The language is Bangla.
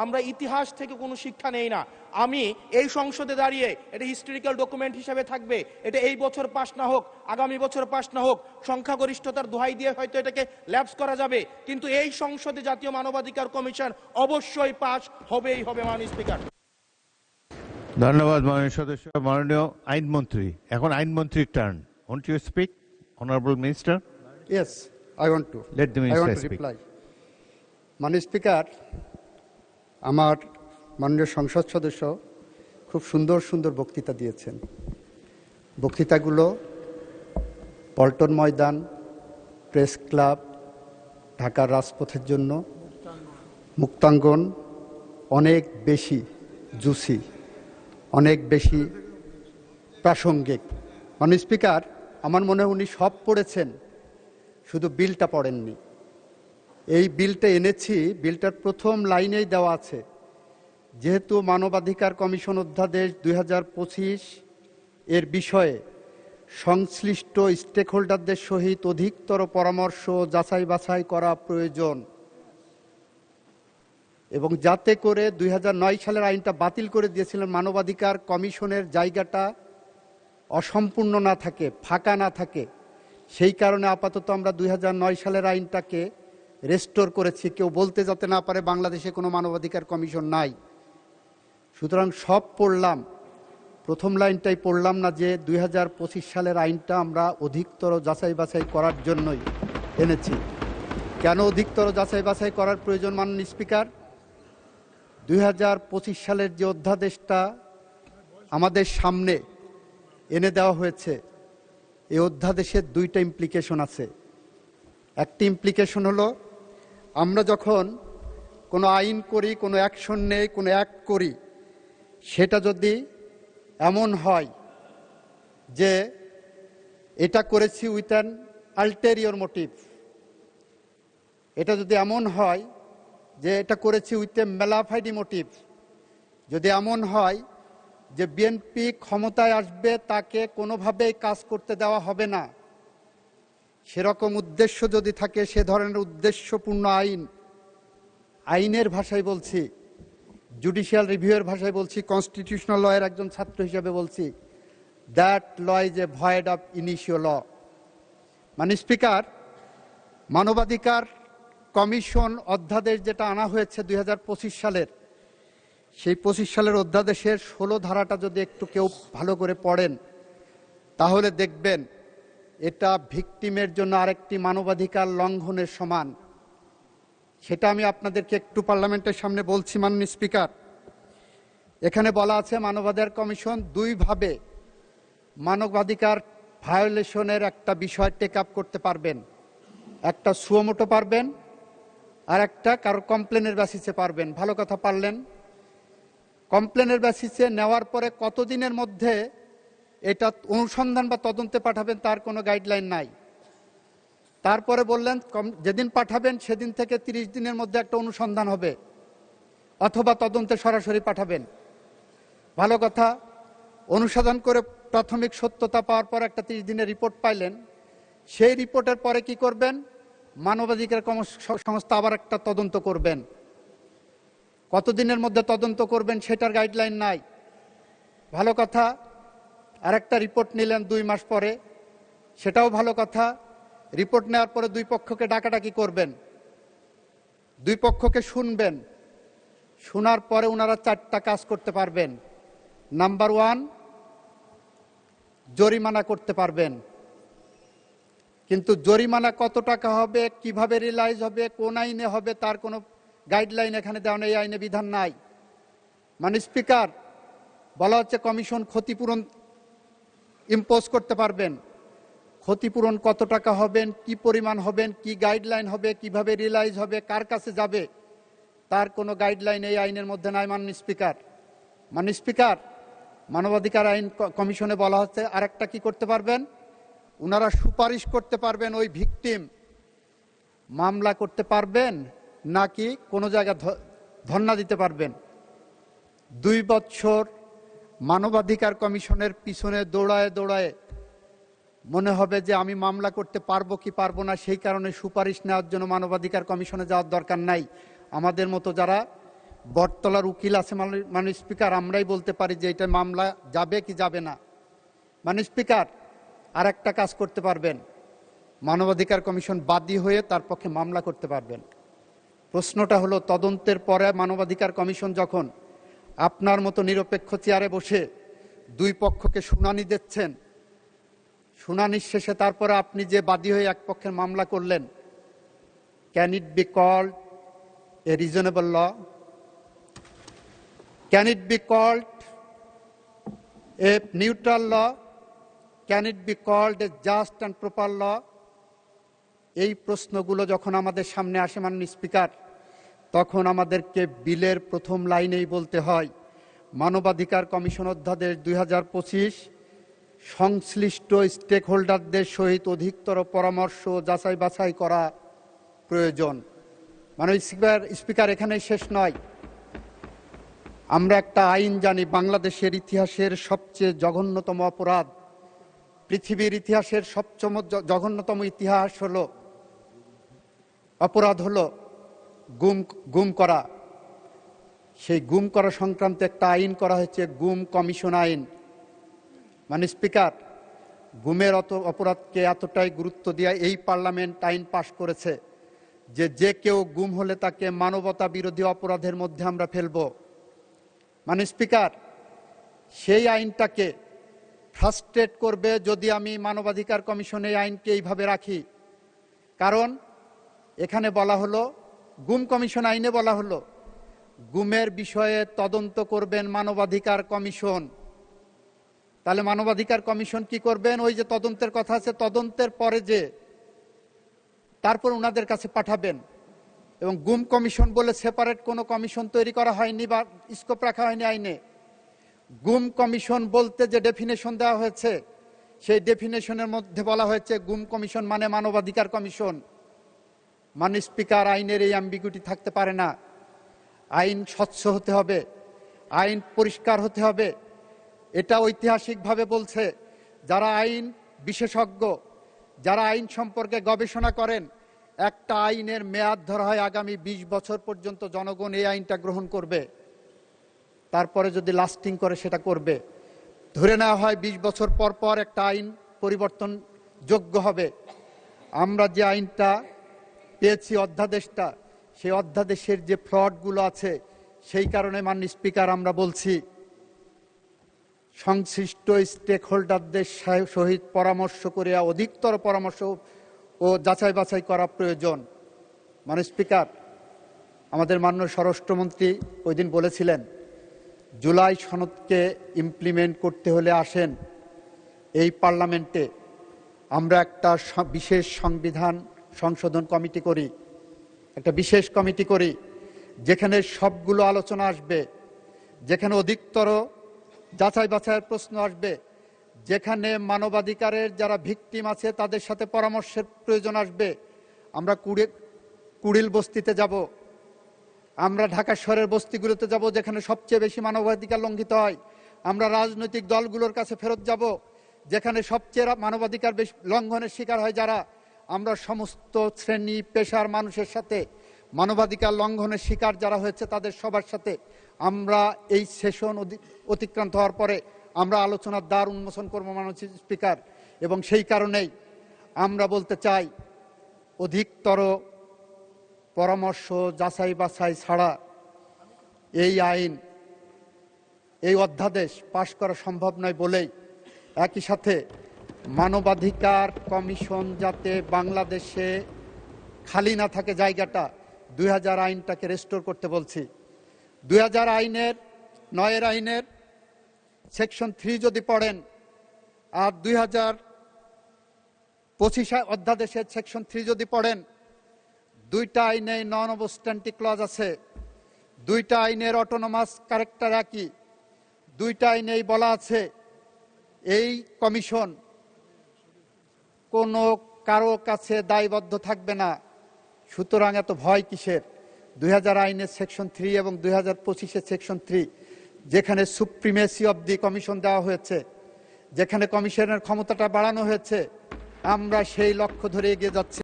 আমরা ইতিহাস থেকে কোনো শিক্ষা নেই না। আমি এই সংসদে দাঁড়িয়ে এটা হিস্টোরিক্যাল ডকুমেন্ট হিসেবে থাকবে, এটা এই বছর পাশ না হোক, আগামী বছর পাশ না হোক, সংখ্যাগরিষ্ঠতার দোহাই দিয়ে হয়তো এটাকে ল্যাপস করা যাবে, কিন্তু এই সংসদে জাতীয় মানবাধিকার কমিশন অবশ্যই পাশ হবেই হবে। মাননীয় স্পিকার, ধন্যবাদ মাননীয় সদস্য। মাননীয় আইনমন্ত্রী, এখন আইনমন্ত্রীর turn. Want you speak, honourable minister? Yes, I want to. Let the minister speak. reply. মাননীয় স্পিকার, আমার মাননীয় সংসদ সদস্য খুব সুন্দর সুন্দর বক্তৃতা দিয়েছেন। বক্তৃতাগুলো পল্টন ময়দান, প্রেস ক্লাব, ঢাকার রাজপথের জন্য, মুক্তাঙ্গন অনেক বেশি জুসি, অনেক বেশি প্রাসঙ্গিক। মাননীয় স্পিকার, আমার মনে হয় উনি সব পড়েছেন, শুধু বিলটা পড়েননি। এই বিলটা এনেছি, বিলটার প্রথম লাইনেই দেওয়া আছে, যেহেতু মানবাধিকার কমিশন অধ্যাদেশ 2025 এর বিষয়ে সংশ্লিষ্ট স্টেক হোল্ডারদের সহিত অধিকতর পরামর্শ যাচাই বাছাই করা প্রয়োজন, এবং যাতে করে 2009 সালের আইনটা বাতিল করে দিয়েছিলেন, মানবাধিকার কমিশনের জায়গাটা অসম্পূর্ণ না থাকে, ফাঁকা না থাকে, সেই কারণে আপাতত আমরা 2009 সালের আইনটাকে রেস্টোর করেছি, কেউ বলতে যাতে না পারে বাংলাদেশে কোনো মানবাধিকার কমিশন নাই। সুতরাং সব পড়লাম, প্রথম লাইনটাই পড়লাম না, যে 2025 সালের আইনটা আমরা অধিকতর যাচাই বাছাই করার জন্যই এনেছি। কেন অধিকতর যাচাই বাছাই করার প্রয়োজন মাননীয় স্পিকার? 2025 সালের যে অধ্যাদেশটা আমাদের সামনে এনে দেওয়া হয়েছে, এই অধ্যাদেশের দুইটা ইমপ্লিকেশন আছে। একটি ইমপ্লিকেশন হলো, আমরা যখন কোনো আইন করি, কোনো অ্যাকশন নেই, কোনো অ্যাক্ট করি, সেটা যদি এমন হয় যে এটা করেছি উইথ অ্যান আলটেরিয়র মোটিভ, এটা যদি এমন হয় যে এটা করেছি উইথ এ মেলাফাইডি মোটিভ, যদি এমন হয় যে বিএনপি ক্ষমতায় আসবে, তাকে কোনোভাবেই কাজ করতে দেওয়া হবে না, সেরকম উদ্দেশ্য যদি থাকে, সে ধরনের উদ্দেশ্যপূর্ণ আইন, আইনের ভাষায় বলছি, জুডিশিয়াল রিভিউয়ের ভাষায় বলছি, কনস্টিটিউশনাল লয়ের একজন ছাত্র হিসেবে বলছি, that law is a void of initio law. মাননীয় স্পিকার, মানবাধিকার কমিশন অধ্যাদেশ যেটা আনা হয়েছে 2025 সালের, সেই 25 সালের অধ্যাদেশের 16 ধারাটা যদি একটু কেউ ভালো করে পড়েন, তাহলে দেখবেন এটা ভিকটিমের জন্য আরেকটি মানবাধিকার লঙ্ঘনের সমান। সেটা আমি আপনাদেরকে একটু পার্লামেন্টের সামনে বলছি। মাননীয় স্পিকার, এখানে বলা আছে মানবাধিকার কমিশন দুইভাবে মানবাধিকার ভায়োলেশনের একটা বিষয় টেক আপ করতে পারবেন। একটা সুমোটো পারবেন, আর একটা কারো কমপ্লেনের বেসিসে পারবেন। ভালো কথা, পারলেন কমপ্লেনের বেসিসে নেওয়ার পরে কতদিনের মধ্যে এটা অনুসন্ধান বা তদন্তে পাঠাবেন তার কোনো গাইডলাইন নাই। তারপরে বললেন যেদিন পাঠাবেন সেদিন থেকে 30 দিনের মধ্যে একটা অনুসন্ধান হবে, অথবা তদন্তে সরাসরি পাঠাবেন। ভালো কথা, অনুসন্ধান করে প্রাথমিক সত্যতা পাওয়ার পর একটা 30 দিনের রিপোর্ট পাইলেন, সেই রিপোর্টের পরে কি করবেন? মানবাধিকার সংস্থা আবার একটা তদন্ত করবেন। কতদিনের মধ্যে তদন্ত করবেন সেটার গাইডলাইন নাই। ভালো কথা, আরেকটা রিপোর্ট নিলেন 2 মাস পরে, সেটাও ভালো কথা। রিপোর্ট নেওয়ার পরে দুই পক্ষকে ডাকাডাকি করবেন, দুই পক্ষকে শুনবেন, শোনার পরে ওনারা 4টা কাজ করতে পারবেন। নাম্বার 1, জরিমানা করতে পারবেন। কিন্তু জরিমানা কত টাকা হবে, কিভাবে রিলাইজ হবে, কোন আইনে হবে, তার কোনো গাইডলাইন এখানে দেওয়া নেই, আইনে বিধান নাই। মাননীয় স্পিকার, বলা হচ্ছে কমিশন ক্ষতিপূরণ ইম্পোজ করতে পারবেন। ক্ষতিপূরণ কত টাকা হবেন, কি পরিমাণ হবেন, কি গাইডলাইন হবে, কিভাবে রিলাইজ হবে, কার কাছে যাবে, তার কোনো গাইডলাইন এই আইনের মধ্যে নাই। মাননীয় স্পিকার, মানবাধিকার আইন কমিশনে বলা হচ্ছে আরেকটা কি করতে পারবেন, ওনারা সুপারিশ করতে পারবেন ওই ভিকটিম মামলা করতে পারবেন নাকি কোনো জায়গায় ধর্ণা দিতে পারবেন। 2 বছর মানবাধিকার কমিশনের পিছনে দৌড়ায় দৌড়ায় মনে হবে যে আমি মামলা করতে পারবো কি পারবো না, সেই কারণে সুপারিশ নেওয়ার জন্য মানবাধিকার কমিশনে যাওয়ার দরকার নাই। আমাদের মতো যারা বটতলার উকিল আছে মাননীয় স্পিকার, আমরাই বলতে পারি যে এটা মামলা যাবে কি যাবে না। মাননীয় স্পিকার, আর একটা কাজ করতে পারবেন, মানবাধিকার কমিশন বাদী হয়ে তার পক্ষে মামলা করতে পারবেন। প্রশ্নটা হলো, তদন্তের পরে মানবাধিকার কমিশন যখন আপনার মতো নিরপেক্ষ চেয়ারে বসে দুই পক্ষকে শুনানি দিচ্ছেন, শুনানির শেষে তারপরে আপনি যে বাদী হয়ে এক পক্ষের মামলা করলেন, can it be called a reasonable law? Can it be called a neutral law? Can it be called a just and proper law? এই প্রশ্নগুলো যখন আমাদের সামনে আসে মাননীয় স্পিকার, তখন আমাদেরকে বিলের প্রথম লাইনেই বলতে হয়, মানবাধিকার কমিশন অধ্যাদেশ 2025 সংশ্লিষ্ট স্টেক হোল্ডারদের সহিত অধিকতর পরামর্শ যাচাই বাছাই করা প্রয়োজন। মাননীয় স্পিকার, এখানেই শেষ নয়। আমরা একটা আইন জানি, বাংলাদেশের ইতিহাসের সবচেয়ে জঘন্যতম অপরাধ, পৃথিবীর ইতিহাসের সবচেয়ে জঘন্যতম ইতিহাস হলো অপরাধ হলো গুম করা। সেই গুম করা সংক্রান্ত একটা আইন করা হয়েছে, গুম কমিশন আইন। মাননীয় স্পিকার, গুমের অপরাধকে এতটাই গুরুত্ব দিয়ে এই পার্লামেন্ট আইন পাশ করেছে যে যে কেউ গুম হলে তাকে মানবতা বিরোধী অপরাধের মধ্যে আমরা ফেলব। মাননীয় স্পিকার, সেই আইনটাকে ফ্রাস্ট্রেট করবে যদি আমি মানবাধিকার কমিশনে এই আইনকে এইভাবে রাখি। কারণ এখানে বলা হলো, গুম কমিশন আইনে বলা হলো, গুমের বিষয়ে তদন্ত করবেন মানবাধিকার কমিশন। তাহলে মানবাধিকার কমিশন কি করবেন? ওই যে তদন্তের কথা আছে, তদন্তের পরে যে তারপর ওনাদের কাছে পাঠাবেন। এবং গুম কমিশন বলে সেপারেট কোনো কমিশন তৈরি করা হয়নি বা স্কোপ রাখা হয়নি আইনে। গুম কমিশন বলতে যে ডেফিনেশন দেওয়া হয়েছে, সেই ডেফিনেশনের মধ্যে বলা হয়েছে গুম কমিশন মানে মানবাধিকার কমিশন। মাননীয় স্পিকার, আইনের এই অ্যাম্বিগুইটি থাকতে পারে না। আইন স্বচ্ছ হতে হবে, আইন পরিষ্কার হতে হবে। এটা ঐতিহাসিকভাবে বলছে, যারা আইন বিশেষজ্ঞ, যারা আইন সম্পর্কে গবেষণা করেন, একটা আইনের মেয়াদ ধরা হয় আগামী 20 বছর পর্যন্ত জনগণ এই আইনটা গ্রহণ করবে। তারপরে যদি লাস্টিং করে সেটা করবে। ধরে নেওয়া হয় 20 বছর পর পর একটা আইন পরিবর্তন যোগ্য হবে। আমরা যে আইনটা পেয়েছি, অধ্যাদেশটা, সেই অধ্যাদেশের যে ফ্লডগুলো আছে, সেই কারণে মাননীয় স্পিকার আমরা বলছি, সংশ্লিষ্ট স্টেক হোল্ডারদের সহিত পরামর্শ করিয়া অধিকতর পরামর্শ ও যাচাই বাছাই করা প্রয়োজন। মাননীয় স্পিকার, আমাদের মাননীয় স্বরাষ্ট্রমন্ত্রী ওই দিন বলেছিলেন, জুলাই সনদকে ইমপ্লিমেন্ট করতে হলে আসেন এই পার্লামেন্টে আমরা একটা বিশেষ সংবিধান সংশোধন কমিটি করি, একটা বিশেষ কমিটি করি, যেখানে সবগুলো আলোচনা আসবে, যেখানে অধিকতর যাচাই বাছাইয়ের প্রশ্ন আসবে, যেখানে মানবাধিকারের যারা ভিকটিম আছে তাদের সাথে পরামর্শের প্রয়োজন আসবে। আমরা কুড়িল বস্তিতে যাব, আমরা ঢাকা শহরের বস্তিগুলোতে যাব যেখানে সবচেয়ে বেশি মানবাধিকার লঙ্ঘিত হয়। আমরা রাজনৈতিক দলগুলোর কাছে ফেরত যাব যেখানে সবচেয়ে মানবাধিকার লঙ্ঘনের শিকার হয় যারা। আমরা সমস্ত শ্রেণী পেশার মানুষের সাথে, মানবাধিকার লঙ্ঘনের শিকার যারা হয়েছে তাদের সবার সাথে আমরা এই সেশন অতিক্রান্ত হওয়ার পরে আমরা আলোচনার দ্বার উন্মোচন করব মাননীয় স্পিকার। এবং সেই কারণেই আমরা বলতে চাই, অধিকতর পরামর্শ যাচাই বাছাই ছাড়া এই আইন, এই অধ্যাদেশ পাশ করা সম্ভব নয় বলেই একই সাথে মানবাধিকার কমিশন যাতে বাংলাদেশে খালি না থাকে জায়গাটা, 2000 আইনটাকে রেস্টোর করতে বলছি। 2000 আইনের 9 আইনের সেকশন 3 যদি পড়েন, আর 2025 অধ্যাদেশের সেকশন 3 যদি পড়েন, দুইটা আইনে নন অবস্ট্যান্টিক ক্লজ আছে, দুইটা আইনের অটোনমাস ক্যারেক্টার একই, দুইটা আইনেই বলা আছে এই কমিশন কোনো কারো কাছে দায়বদ্ধ থাকবে না। সুতরাং এত ভয় কিসের? 2000 আইনের সেকশন 3 এবং 2025 সেকশন 3, যেখানে সুপ্রিমেসি অব দি কমিশন দেওয়া হয়েছে, যেখানে কমিশনের ক্ষমতাটা বাড়ানো হয়েছে, আমরা সেই লক্ষ্য ধরে এগিয়ে যাচ্ছি।